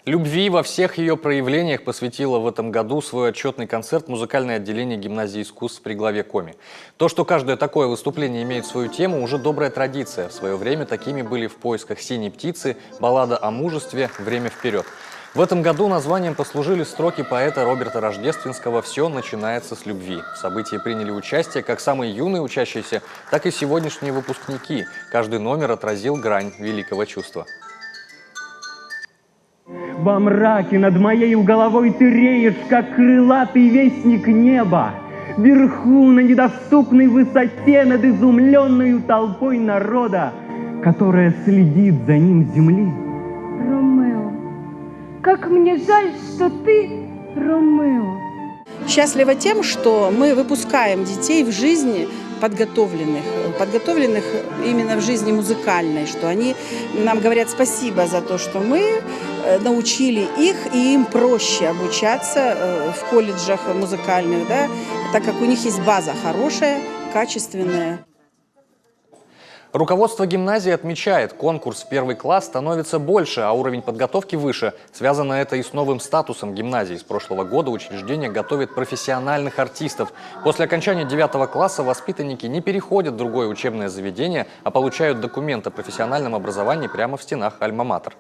Любви во всех ее проявлениях посвятило в этом году свой отчетный концерт музыкальное отделение гимназии искусств при главе Коми. То, что каждое такое выступление имеет свою тему, уже добрая традиция. В свое время такими были «В поисках синей птицы», «Баллада о мужестве», «Время вперед». В этом году названием послужили строки поэта Роберта Рождественского «Все начинается с любви». В событии приняли участие как самые юные учащиеся, так и сегодняшние выпускники. Каждый номер отразил грань великого чувства. Во мраке над моей головой ты реешь, как крылатый вестник неба. Вверху, на недоступной высоте, над изумленной толпой народа, которая следит за ним с земли. Ромео, как мне жаль, что ты Ромео. Счастлива тем, что мы выпускаем детей в жизни подготовленных именно в жизни музыкальной, что они нам говорят спасибо за то, что мы научили их, и им проще обучаться в колледжах музыкальных, да, так как у них есть база хорошая, качественная. Руководство гимназии отмечает, конкурс в первый класс становится больше, а уровень подготовки выше. Связано это и с новым статусом гимназии. С прошлого года учреждение готовит профессиональных артистов. После окончания 9 класса воспитанники не переходят в другое учебное заведение, а получают документ о профессиональном образовании прямо в стенах Альма-Матер.